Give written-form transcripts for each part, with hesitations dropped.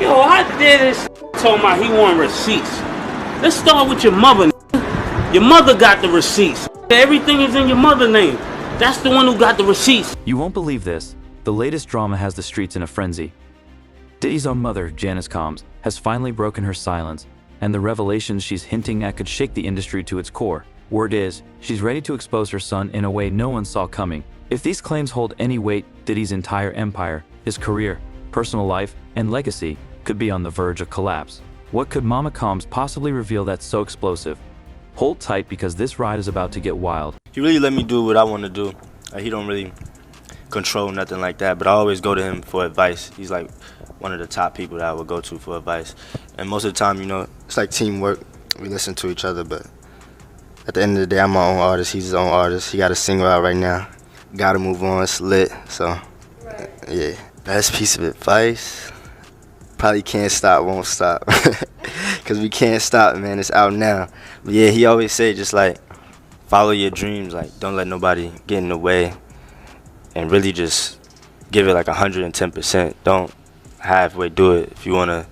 Yo, I did this told my he want receipts. Let's start with your mother. Your mother got the receipts. Everything is in your mother's name. That's the one who got the receipts. You won't believe this. The latest drama has the streets in a frenzy. Diddy's own mother, Janice Combs, has finally broken her silence, and the revelations she's hinting at could shake the industry to its core. Word is, she's ready to expose her son in a way no one saw coming. If these claims hold any weight, Diddy's entire empire, his career, personal life, and legacy could be on the verge of collapse. What could Mama Combs possibly reveal that's so explosive? Hold tight because this ride is about to get wild. He really let me do what I want to do. He don't really control nothing like that, but I always go to him for advice. He's like one of the top people that I would go to for advice. And most of the time, you know, it's like teamwork. We listen to each other, but at the end of the day, I'm my own artist. He's his own artist. He got a single out right now. Gotta move on. It's lit. So, yeah. Best piece of advice? Probably can't stop, won't stop. Because we can't stop, man. It's out now. But yeah, he always say just like, follow your dreams. Like, don't let nobody get in the way. And really just give it like 110%. Don't halfway do it. If you want to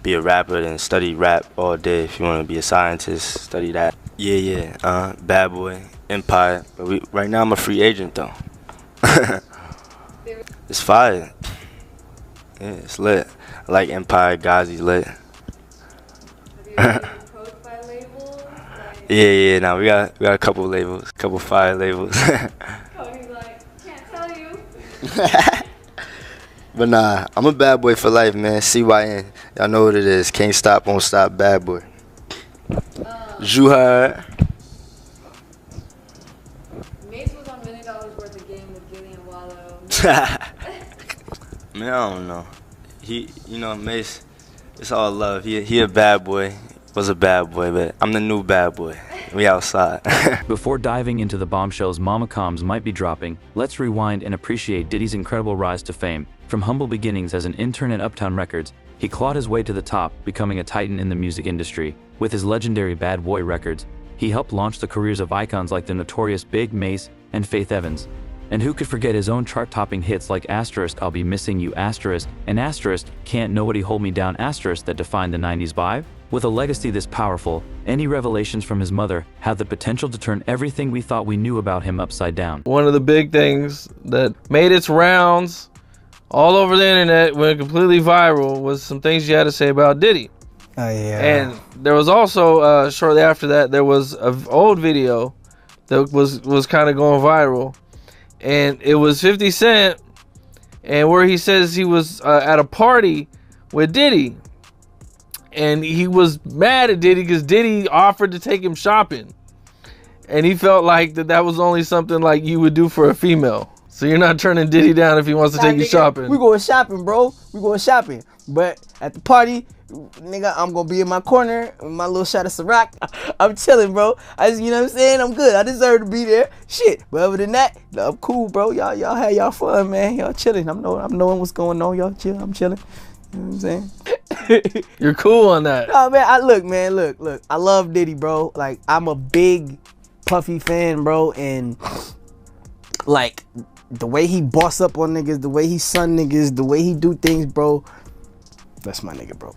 be a rapper, then study rap all day. If you want to be a scientist, study that. Yeah. Bad Boy, Empire. But right now I'm a free agent, though. It's fire. Yeah, it's lit. I like Empire, Ghazi's lit. Have you ever been approached by labels? Yeah. Now we got a couple labels, couple fire labels. Cody's like, can't tell you. But nah, I'm a bad boy for life, man. CYN. Y'all know what it is. Can't stop, won't stop, bad boy. Juhar. Mace was on $1 million worth of game with Gilly and Wallow. Man, I don't know. Mace, it's all love. He a bad boy. Was a bad boy, but I'm the new bad boy. We outside. Before diving into the bombshells Mama Combs might be dropping, let's rewind and appreciate Diddy's incredible rise to fame. From humble beginnings as an intern at Uptown Records, he clawed his way to the top, becoming a titan in the music industry. With his legendary Bad Boy records, he helped launch the careers of icons like the notorious Big Mace and Faith Evans. And who could forget his own chart-topping hits like Asterisk, I'll Be Missing You, Asterisk, and Asterisk, Can't Nobody Hold Me Down, Asterisk, that defined the 90s vibe? With a legacy this powerful, any revelations from his mother have the potential to turn everything we thought we knew about him upside down. One of the big things that made its rounds all over the internet, went completely viral, was some things you had to say about Diddy. Oh, yeah. And there was also, shortly after that, there was an old video that was kind of going viral. And it was 50 Cent, and where he says he was at a party with Diddy. And he was mad at Diddy because Diddy offered to take him shopping. And he felt like that was only something like you would do for a female. So you're not turning Diddy down if he wants to take you shopping. We going shopping, bro. We going shopping. But at the party, nigga, I'm going to be in my corner with my little shot of Ciroc. I'm chilling, bro. You know what I'm saying? I'm good. I deserve to be there. Shit. But other than that, I'm cool, bro. Y'all have y'all fun, man. Y'all chilling. I'm knowing what's going on. Y'all chill. I'm chilling. You know what I'm saying? You're cool on that. No, man. Look. I love Diddy, bro. Like, I'm a big Puffy fan, bro. And, like, the way he boss up on niggas, the way he son niggas, the way he do things, bro. That's my nigga, bro.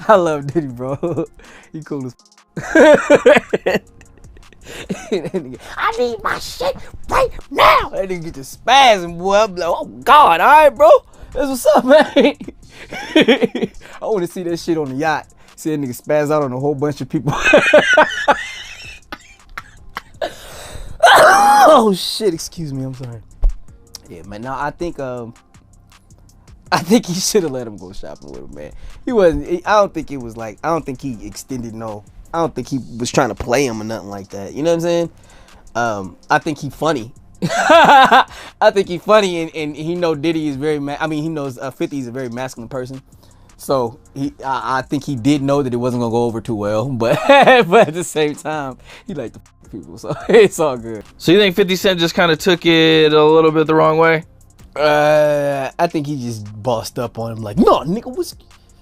I love Diddy, bro. He cool as I need my shit right now. That nigga get to spazzing, boy. I'm like, oh God, all right, bro. That's what's up, man. I want to see that shit on the yacht. See that nigga spaz out on a whole bunch of people. Oh shit! Excuse me. I'm sorry. Yeah, man. No, I think he should have let him go shopping with him, man. He wasn't. I don't think it was like. I don't think he extended. No, I don't think he was trying to play him or nothing like that. You know what I'm saying? I think he funny. I think he funny, and he know Diddy is very. He knows 50 is a very masculine person. So I think he did know that it wasn't gonna go over too well, but at the same time, he liked the people, so it's all good. So you think 50 Cent just kind of took it a little bit the wrong way? I think he just bossed up on him like, no, nigga,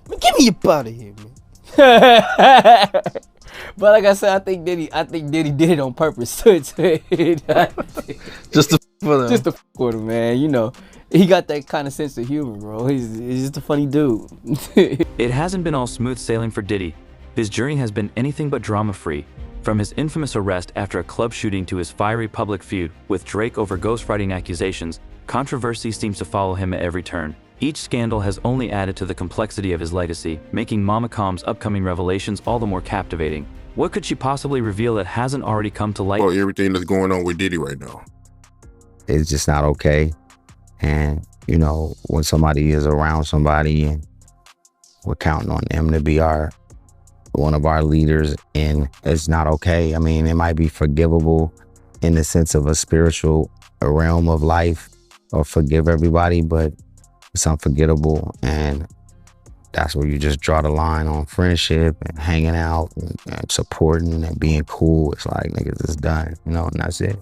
man, get me up out of here, man. But like I said, I think Diddy did it on purpose. Just to For them. Just to fuck with him, man. You know, he got that kind of sense of humor, bro. He's just a funny dude. It hasn't been all smooth sailing for Diddy. His journey has been anything but drama-free. From his infamous arrest after a club shooting to his fiery public feud with Drake over ghostwriting accusations, controversy seems to follow him at every turn. Each scandal has only added to the complexity of his legacy, making Mama Com's upcoming revelations all the more captivating. What could she possibly reveal that hasn't already come to light? Well, everything that's going on with Diddy right now. It's just not okay. And, you know, when somebody is around somebody and we're counting on them to be one of our leaders, and it's not okay. I mean, it might be forgivable in the sense of a spiritual realm of life, or forgive everybody, but it's unforgettable. And that's where you just draw the line on friendship and hanging out and supporting and being cool. It's like, niggas, it's done, you know, and that's it.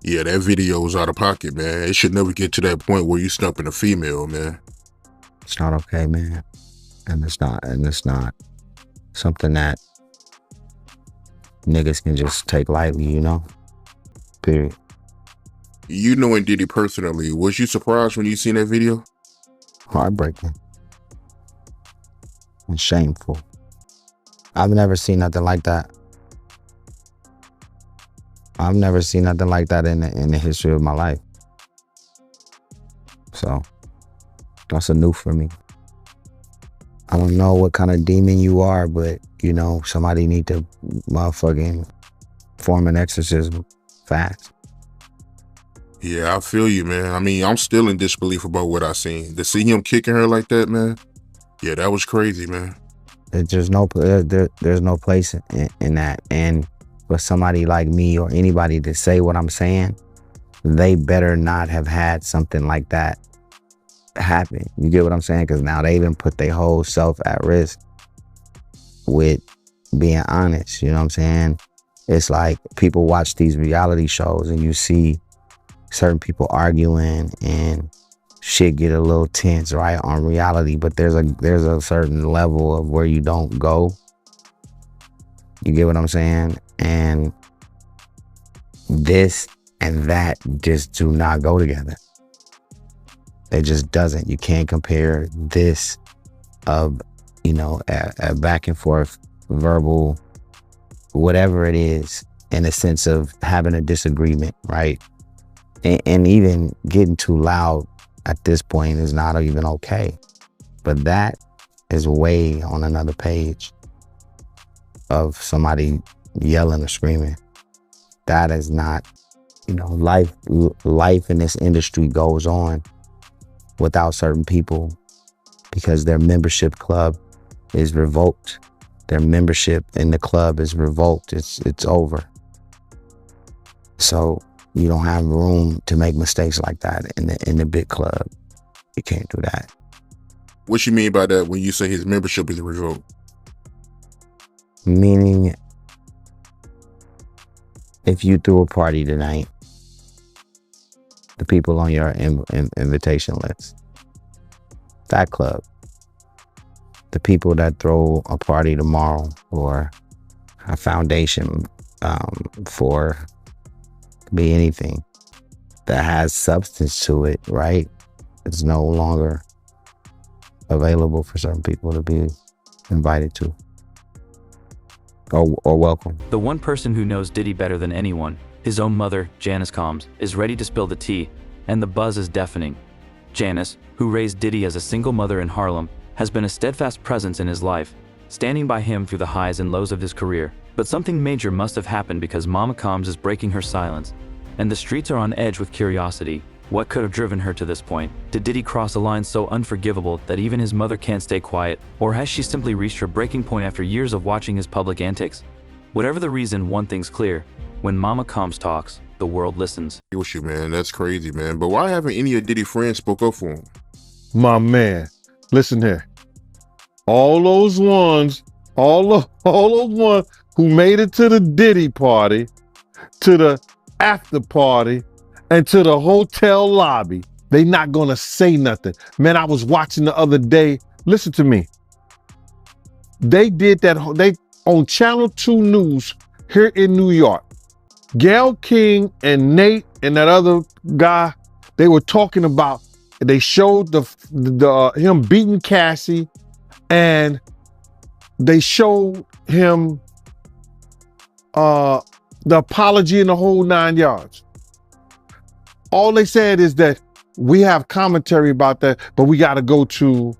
Yeah, that video was out of pocket, man. It should never get to that point where you stumping a female, man. It's not okay, man. And it's not something that niggas can just take lightly, you know? Period. You knowing Diddy personally, was you surprised when you seen that video? Heartbreaking. And shameful. I've never seen nothing like that. I've never seen nothing like that in the history of my life. So that's a new for me. I don't know what kind of demon you are, but you know, somebody need to motherfucking form an exorcism fast. Yeah, I feel you, man. I mean, I'm still in disbelief about what I seen. To see him kicking her like that, man. Yeah, that was crazy, man. There's no place in that. And for somebody like me or anybody to say what I'm saying, they better not have had something like that happen. You get what I'm saying? Because now they even put their whole self at risk with being honest. You know what I'm saying? It's like people watch these reality shows and you see certain people arguing and shit get a little tense, right, on reality. But there's a certain level of where you don't go. You get what I'm saying? And this and that just do not go together. It just doesn't. You can't compare this of, you know, a back and forth verbal, whatever it is, in a sense of having a disagreement, right? And even getting too loud at this point is not even okay. But that is way on another page of somebody yelling or screaming. That is not, you know, life in this industry goes on without certain people because their membership club is revoked. Their membership in the club is revoked. It's over. So you don't have room to make mistakes like that in the big club. You can't do that. What you mean by that when you say his membership is revoked? Meaning, if you threw a party tonight, the people on your invitation list, that club, the people that throw a party tomorrow or a foundation for be anything that has substance to it, right? It's no longer available for certain people to be invited to or welcome. The one person who knows Diddy better than anyone, his own mother, Janice Combs, is ready to spill the tea, and the buzz is deafening. Janice, who raised Diddy as a single mother in Harlem, has been a steadfast presence in his life, standing by him through the highs and lows of his career. But something major must have happened because Mama Combs is breaking her silence, and the streets are on edge with curiosity. What could have driven her to this point? Did Diddy cross a line so unforgivable that even his mother can't stay quiet? Or has she simply reached her breaking point after years of watching his public antics? Whatever the reason, one thing's clear. When Mama Combs talks, the world listens. With you, man. That's crazy, man. But why haven't any of Diddy friends spoke up for him? My man, listen here. All those ones who made it to the Diddy party, to the after party, and to the hotel lobby, they not gonna say nothing. Man, I was watching the other day. Listen to me. They did that. They on Channel 2 News here in New York. Gayle King and Nate and that other guy, they were talking about, they showed the him beating Cassie, and they showed him the apology in the whole 9 yards. All they said is that we have commentary about that, but we got to go to,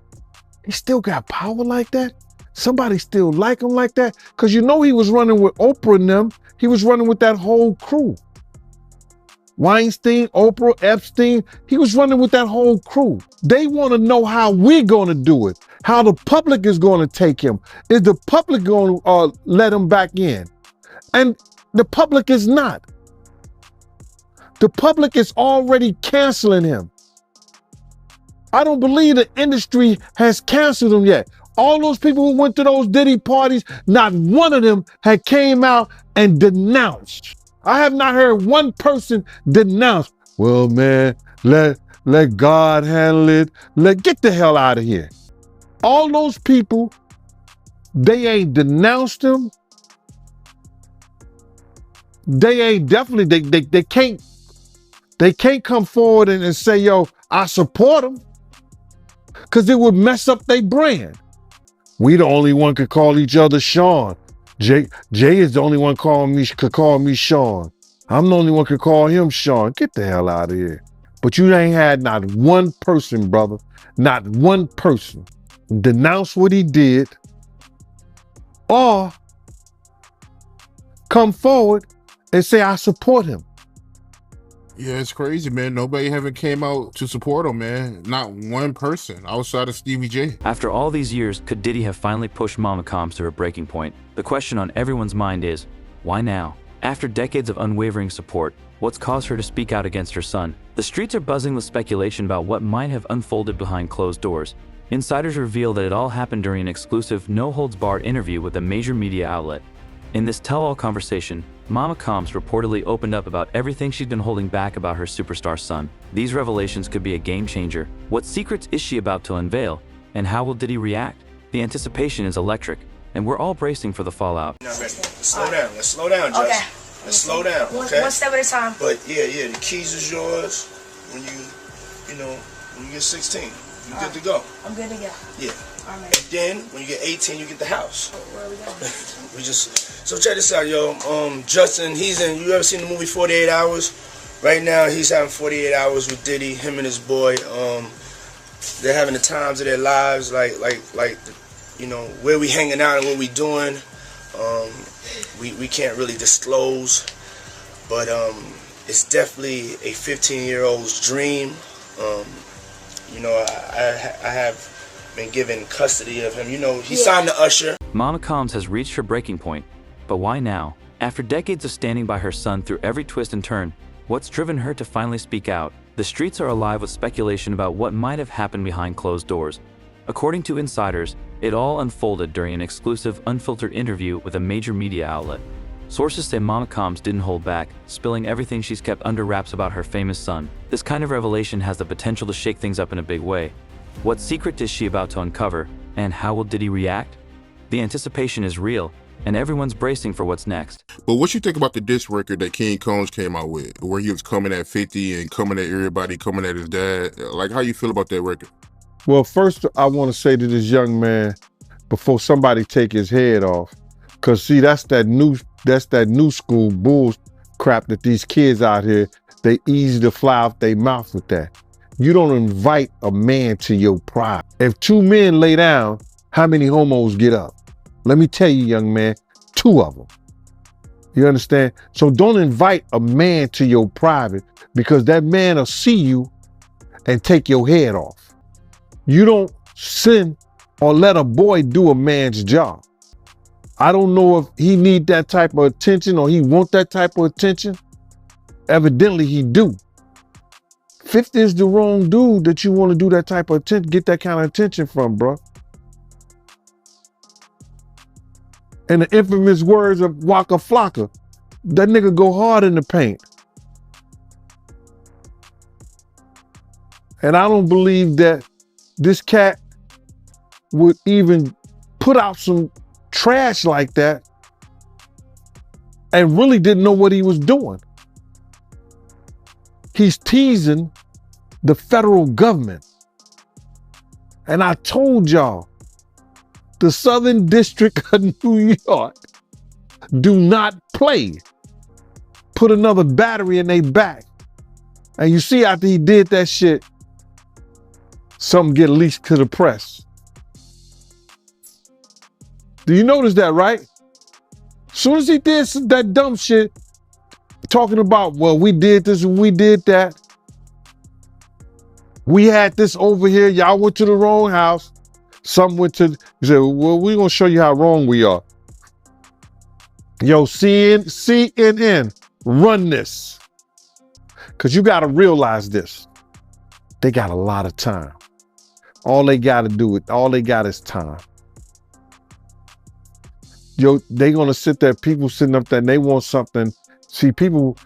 he still got power like that? Somebody still like him like that? Because you know he was running with Oprah and them. He was running with that whole crew. Weinstein, Oprah, Epstein, he was running with that whole crew. They want to know how we're going to do it, how the public is going to take him. Is the public going to let him back in? And the public is not. The public is already canceling him. I don't believe the industry has canceled him yet. All those people who went to those Diddy parties, not one of them had came out and denounced. I have not heard one person denounce, well, man, let God handle it. Get the hell out of here. All those people, they ain't denounced him. They ain't definitely, they can't come forward and say, yo, I support him. Because it would mess up their brand. We the only one could call each other Sean. Jay is the only one could call me Sean. I'm the only one could call him Sean. Get the hell out of here. But you ain't had not one person, brother, not one person denounce what he did or come forward and say, I support him. Yeah, it's crazy, man. Nobody haven't came out to support him, man. Not one person outside of Stevie J. After all these years, could Diddy have finally pushed Mama Combs to her breaking point? The question on everyone's mind is, why now? After decades of unwavering support, what's caused her to speak out against her son? The streets are buzzing with speculation about what might have unfolded behind closed doors. Insiders reveal that it all happened during an exclusive, no-holds-barred interview with a major media outlet. In this tell-all conversation, Mama Combs reportedly opened up about everything she'd been holding back about her superstar son. These revelations could be a game changer. What secrets is she about to unveil? And how will Diddy react? The anticipation is electric, and we're all bracing for the fallout. Not ready. Let's slow down. Let's slow down, Jess. Okay. Let's slow down, okay? One step at a time. But yeah, the keys is yours when you get 16. You good to go. I'm good to go. Yeah. All right. And then when you get 18, you get the house. Where are we going? So check this out, yo. Justin, you ever seen the movie 48 Hours? Right now, he's having 48 hours with Diddy, him and his boy. They're having the times of their lives, like, where we hanging out and what we doing. We can't really disclose, but it's definitely a 15-year-old's dream. I have been given custody of him. He signed to Usher. Mama Combs has reached her breaking point, but why now? After decades of standing by her son through every twist and turn, what's driven her to finally speak out? The streets are alive with speculation about what might have happened behind closed doors. According to insiders, it all unfolded during an exclusive, unfiltered interview with a major media outlet. Sources say Mama Combs didn't hold back, spilling everything she's kept under wraps about her famous son. This kind of revelation has the potential to shake things up in a big way. What secret is she about to uncover, and how will Diddy react? The anticipation is real, and everyone's bracing for what's next. But what you think about the diss record that King Combs came out with, where he was coming at 50 and coming at everybody, coming at his dad? Like, how you feel about that record? Well, first, I want to say to this young man, before somebody take his head off, because see, that's that new school bull crap that these kids out here, they easy to fly off their mouth with that. You don't invite a man to your pride. If two men lay down, how many homos get up? Let me tell you, young man, 2 of them. You understand? So don't invite a man to your private, because that man will see you and take your head off. You don't send or let a boy do a man's job. I don't know if he need that type of attention or he want that type of attention. Evidently he do. 50 is the wrong dude that you want to do that type of attention, get that kind of attention from, bro. And the infamous words of Waka Flocka, that nigga go hard in the paint. And I don't believe that this cat would even put out some trash like that and really didn't know what he was doing. He's teasing the federal government. And I told y'all, the Southern District of New York do not play. Put another battery in their back. And you see after he did that shit, something get leaked to the press. Do you notice that, right? As soon as he did that dumb shit, talking about, well, we did this and we did that. We had this over here. Y'all went to the wrong house. Some went to, he said, well, we're going to show you how wrong we are. Yo, CNN, run this. Because you got to realize this. They got a lot of time. All they got is time. Yo, they going to sit there, people sitting up there and they want something. See, people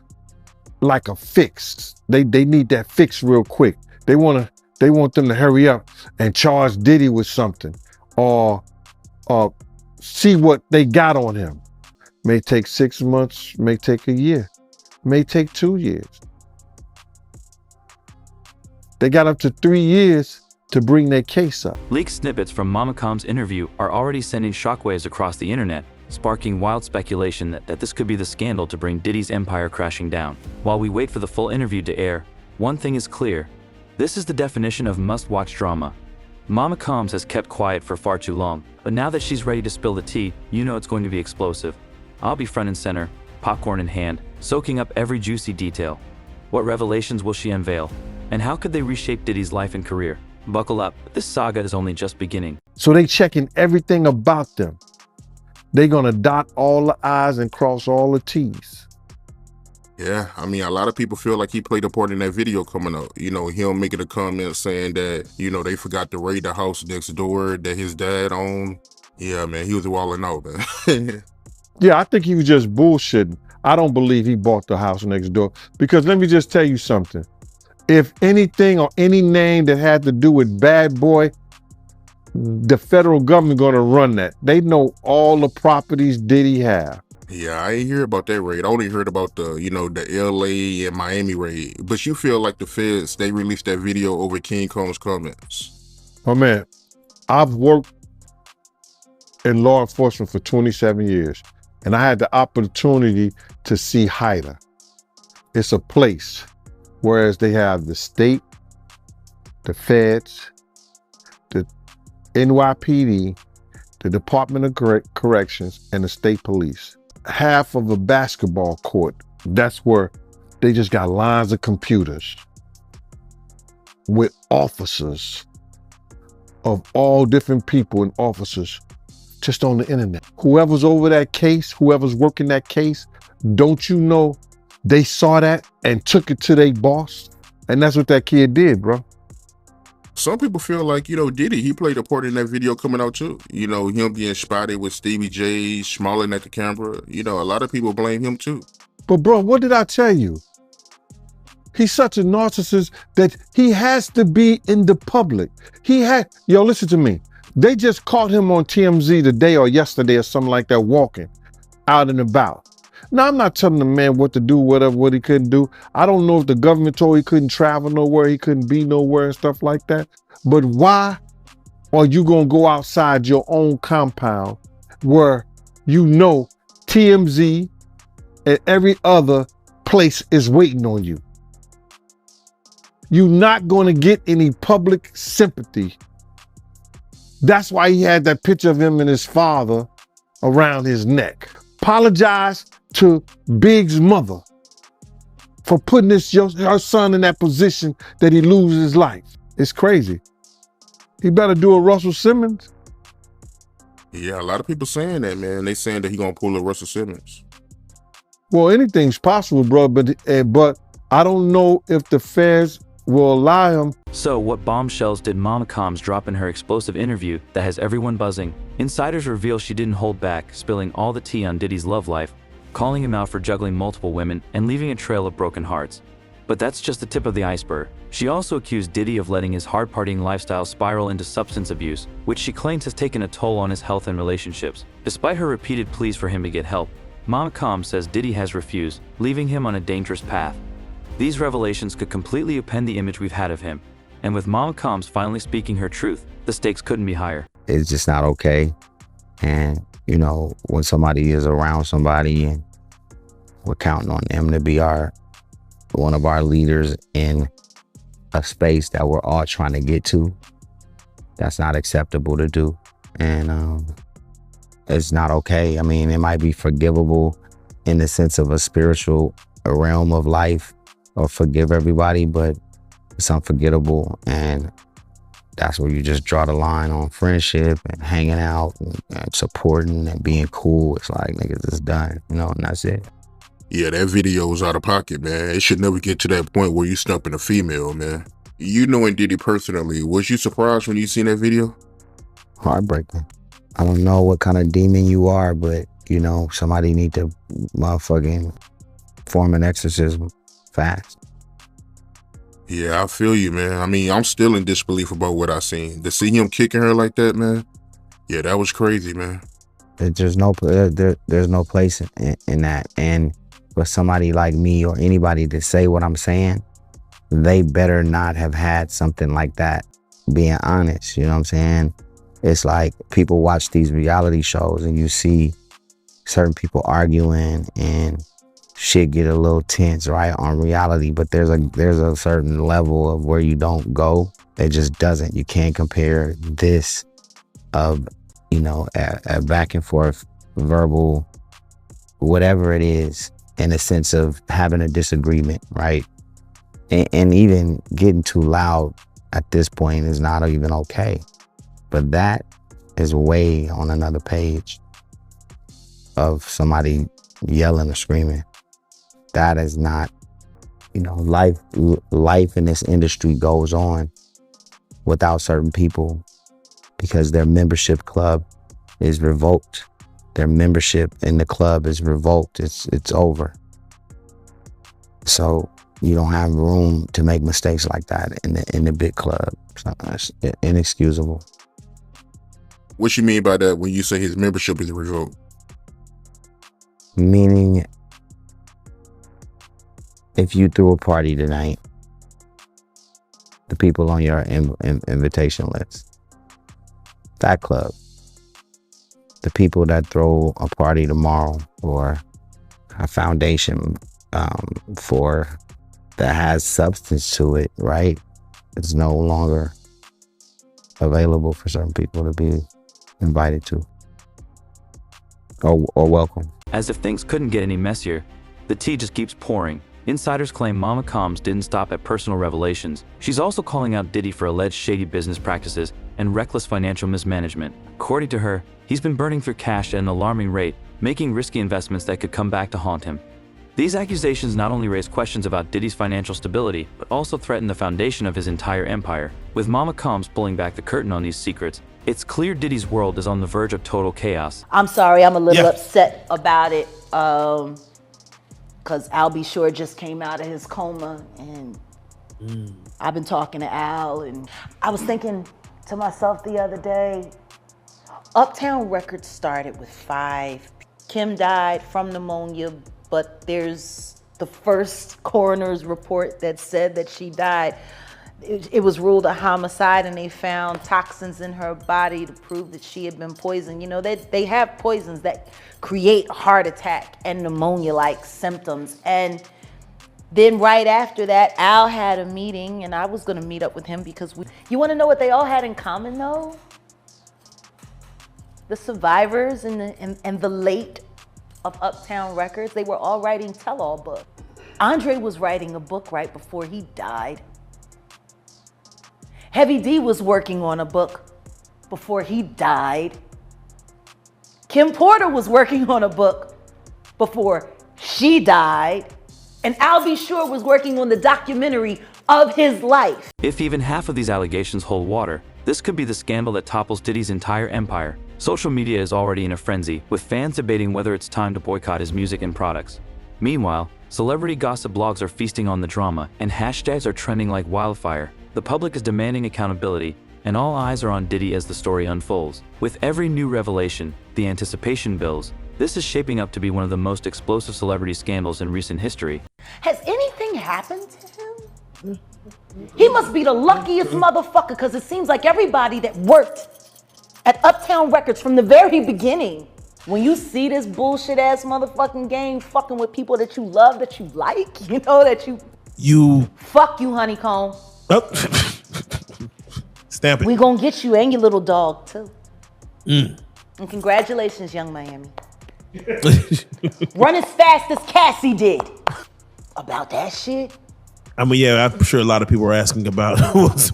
like a fix. They need that fix real quick. They want them to hurry up and charge Diddy with something or see what they got on him. May take 6 months, may take a year, may take 2 years. They got up to 3 years to bring their case up. Leaked snippets from Mama Com's interview are already sending shockwaves across the internet, sparking wild speculation that this could be the scandal to bring Diddy's empire crashing down. While we wait for the full interview to air, one thing is clear. This is the definition of must-watch drama. Mama Combs has kept quiet for far too long, but now that she's ready to spill the tea, you know it's going to be explosive. I'll be front and center, popcorn in hand, soaking up every juicy detail. What revelations will she unveil? And how could they reshape Diddy's life and career? Buckle up, this saga is only just beginning. So they checking everything about them. They gonna dot all the I's and cross all the T's. Yeah, I mean, a lot of people feel like he played a part in that video coming out. You know, him making a comment saying that, you know, they forgot to raid the house next door that his dad owned. Yeah, man, he was walling out, man. Yeah, I think he was just bullshitting. I don't believe he bought the house next door. Because let me just tell you something. If anything or any name that had to do with Bad Boy, the federal government gonna run that. They know all the properties Diddy have. Yeah, I ain't hear about that raid. I only heard about the, you know, the LA and Miami raid. But you feel like the feds, they released that video over King Kong's comments. Oh man, I've worked in law enforcement for 27 years. And I had the opportunity to see Haida. It's a place, whereas they have the state, the feds, the NYPD, the Department of Corrections, and the state police. Half of a basketball court, that's where they just got lines of computers with officers of all different people and officers just on the internet. Whoever's over that case, whoever's working that case, don't you know they saw that and took it to their boss? And that's what that kid did, bro. Some people feel like, you know, Diddy, he played a part in that video coming out too. You know, him being spotted with Stevie J, smiling at the camera. You know, a lot of people blame him too. But bro, what did I tell you? He's such a narcissist that he has to be in the public. Yo, listen to me. They just caught him on TMZ today or yesterday or something like that, walking out and about. Now, I'm not telling the man what to do, what he couldn't do. I don't know if the government told he couldn't travel nowhere, he couldn't be nowhere and stuff like that. But why are you gonna go outside your own compound where you know TMZ and every other place is waiting on you? You're not gonna get any public sympathy. That's why he had that picture of him and his father around his neck. Apologize to Big's mother for putting her son in that position that he loses his life. It's crazy. He better do a Russell Simmons. Yeah, a lot of people saying that, man. They saying that he gonna pull a Russell Simmons. Well, anything's possible, bro, but I don't know if the feds will allow him. So what bombshells did Mama Combs drop in her explosive interview that has everyone buzzing? Insiders reveal she didn't hold back, spilling all the tea on Diddy's love life, calling him out for juggling multiple women and leaving a trail of broken hearts. But that's just the tip of the iceberg. She also accused Diddy of letting his hard-partying lifestyle spiral into substance abuse, which she claims has taken a toll on his health and relationships. Despite her repeated pleas for him to get help, Mama Combs says Diddy has refused, leaving him on a dangerous path. These revelations could completely upend the image we've had of him. And with Mama Combs finally speaking her truth, the stakes couldn't be higher. It's just not okay. And, you know, when somebody is around somebody and we're counting on them to be one of our leaders in a space that we're all trying to get to, that's not acceptable to do. And it's not okay. I mean, it might be forgivable in the sense of a spiritual realm of life, or forgive everybody, but it's unforgettable. And that's where you just draw the line on friendship and hanging out and supporting and being cool. It's like, niggas, it's done, you know, and that's it. Yeah, that video was out of pocket, man. It should never get to that point where you stumping a female, man. You knowing Diddy personally, was you surprised when you seen that video? Heartbreaking. I don't know what kind of demon you are, but, you know, somebody need to motherfucking form an exorcism fast. Yeah, I feel you, man. I mean, I'm still in disbelief about what I seen. To see him kicking her like that, man, yeah, that was crazy, man. There's no place in that. And for somebody like me or anybody to say what I'm saying, they better not have had something like that, being honest, you know what I'm saying? It's like people watch these reality shows and you see certain people arguing and shit get a little tense, right, on reality, but there's a certain level of where you don't go. It just doesn't. You can't compare this of, you know, a back and forth verbal, whatever it is, in a sense of having a disagreement, right? And even getting too loud at this point is not even okay. But that is way on another page of somebody yelling or screaming. That is not, you know, life in this industry goes on without certain people because their membership club is revoked. Their membership in the club is revoked. It's over. So you don't have room to make mistakes like that in the big club. So it's inexcusable. What you mean by that when you say his membership is revoked? Meaning, if you threw a party tonight, the people on your invitation list, that club, the people that throw a party tomorrow or a foundation for that has substance to it, right? It's no longer available for certain people to be invited to or welcome. As if things couldn't get any messier, the tea just keeps pouring. Insiders claim Mama Combs didn't stop at personal revelations. She's also calling out Diddy for alleged shady business practices and reckless financial mismanagement. According to her, he's been burning through cash at an alarming rate, making risky investments that could come back to haunt him. These accusations not only raise questions about Diddy's financial stability, but also threaten the foundation of his entire empire. With Mama Combs pulling back the curtain on these secrets, it's clear Diddy's world is on the verge of total chaos. I'm sorry, I'm a little upset about it, because Al B. Sure just came out of his coma, and I've been talking to Al, and I was thinking to myself the other day, Uptown Records started with 5. Kim died from pneumonia, but there's the first coroner's report that said that she died. It was ruled a homicide, and they found toxins in her body to prove that she had been poisoned. You know, they have poisons that create heart attack and pneumonia-like symptoms. And then right after that, Al had a meeting, and I was gonna meet up with him because you wanna know what they all had in common though? The survivors and the late of Uptown Records, they were all writing tell-all books. Andre was writing a book right before he died. Heavy D was working on a book before he died. Kim Porter was working on a book before she died. And Al B. Sure was working on the documentary of his life. If even half of these allegations hold water, this could be the scandal that topples Diddy's entire empire. Social media is already in a frenzy, with fans debating whether it's time to boycott his music and products. Meanwhile, celebrity gossip blogs are feasting on the drama, and hashtags are trending like wildfire. The public is demanding accountability, and all eyes are on Diddy as the story unfolds. With every new revelation, the anticipation builds. This is shaping up to be one of the most explosive celebrity scandals in recent history. Has anything happened to him? He must be the luckiest motherfucker, because it seems like everybody that worked at Uptown Records from the very beginning, when you see this bullshit ass motherfucking game fucking with people that you love, that you like, you know, that you fuck you, Honeycomb. Oh. Stamp it. We gonna get you and your little dog too. And congratulations, Young Miami. Run as fast as Cassie did. About that shit. I mean, yeah, I'm sure a lot of people are asking about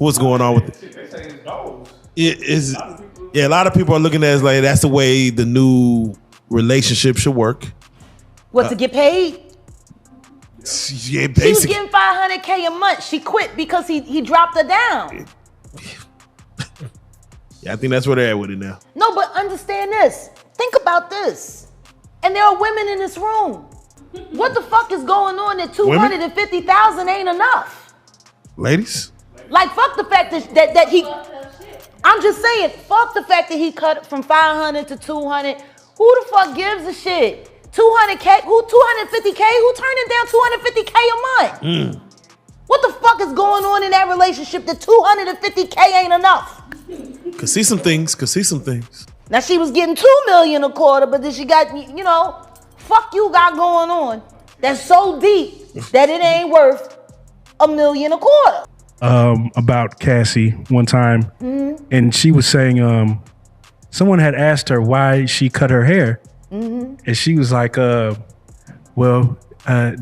what's going on with it. Yeah, a lot of people are looking at it as like that's the way the new relationship should work. What, to get paid? Yeah, basically. She was getting $500K a month. She quit because he dropped her down. Yeah, I think that's where they're at with it now. No, but understand this. Think about this. And there are women in this room. What the fuck is going on that 250,000 ain't enough? Ladies? Like, fuck the fact that he... I'm just saying, fuck the fact that he cut from 500 to 200. Who the fuck gives a shit? 200K? Who 250K? Who turning down 250K a month? What the fuck is going on in that relationship that 250K ain't enough? Could see some things. Now she was getting $2 million a quarter, but then she got, you know, fuck you got going on. That's so deep that it ain't worth $1 million a quarter. About Cassie one time, and she was saying someone had asked her why she cut her hair, and she was like, well,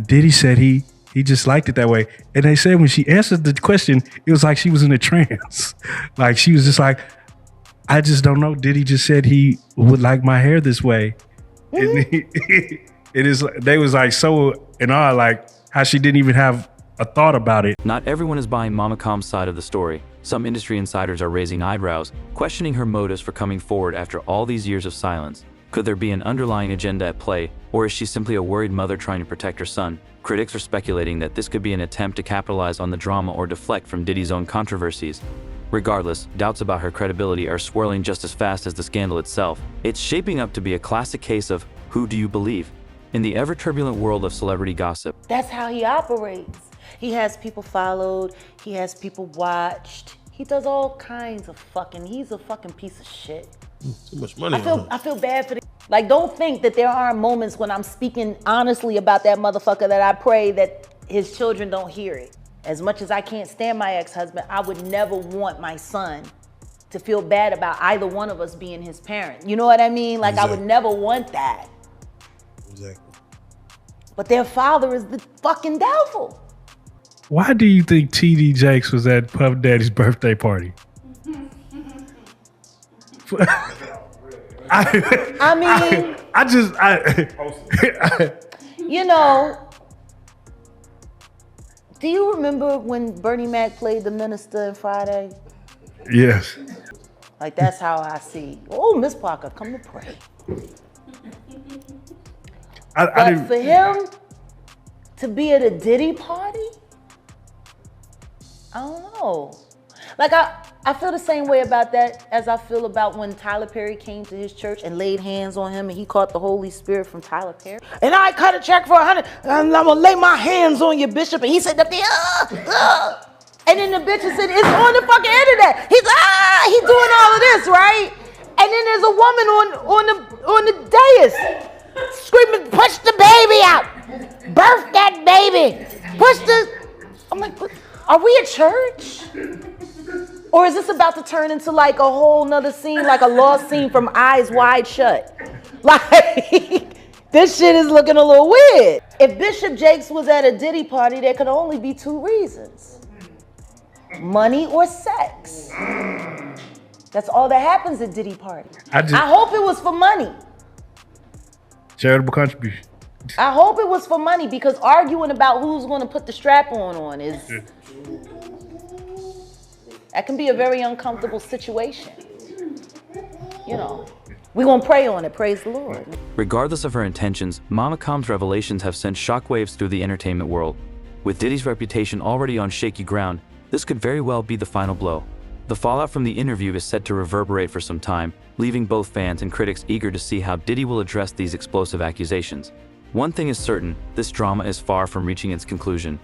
Diddy said he just liked it that way. And they said when she answered the question, it was like she was in a trance. Like she was just like, I just don't know. Diddy just said he would like my hair this way. And they was like so in awe, like how she didn't even have a thought about it. Not everyone is buying Mama Com's side of the story. Some industry insiders are raising eyebrows, questioning her motives for coming forward after all these years of silence. Could there be an underlying agenda at play, or is she simply a worried mother trying to protect her son? Critics are speculating that this could be an attempt to capitalize on the drama or deflect from Diddy's own controversies. Regardless, doubts about her credibility are swirling just as fast as the scandal itself. It's shaping up to be a classic case of who do you believe? In the ever-turbulent world of celebrity gossip. That's how he operates. He has people followed. He has people watched. He does all kinds of he's a fucking piece of shit. Too much money. I feel bad for the, like, don't think that there aren't moments when I'm speaking honestly about that motherfucker that I pray that his children don't hear it. As much as I can't stand my ex-husband, I would never want my son to feel bad about either one of us being his parent. You know what I mean? Like, exactly. I would never want that. Exactly. But their father is the fucking devil. Why do you think TD Jakes was at Puff Daddy's birthday party? You know, do you remember when Bernie Mac played the minister in Friday? Yes. Like, that's how I see. Oh, Miss Parker, come to pray. But for him to be at a Diddy party, I don't know. Like, I feel the same way about that as I feel about when Tyler Perry came to his church and laid hands on him and he caught the Holy Spirit from Tyler Perry. And I cut a check for $100 and I'm gonna lay my hands on you, Bishop. And he said, and then the bishop said, it's on the fucking internet. He's doing all of this, right? And then there's a woman on the dais screaming, push the baby out. Birth that baby. I'm like, are we a church? Or is this about to turn into like a whole nother scene, like a lost scene from Eyes Wide Shut? Like, this shit is looking a little weird. If Bishop Jakes was at a Diddy party, there could only be two reasons. Money or sex. That's all that happens at Diddy parties. I hope it was for money. Charitable contribution. I hope it was for money, because arguing about who's going to put the strap on is... That can be a very uncomfortable situation. You know, we're going to pray on it, praise the Lord. Regardless of her intentions, Mama Com's revelations have sent shockwaves through the entertainment world. With Diddy's reputation already on shaky ground, this could very well be the final blow. The fallout from the interview is set to reverberate for some time, leaving both fans and critics eager to see how Diddy will address these explosive accusations. One thing is certain, this drama is far from reaching its conclusion.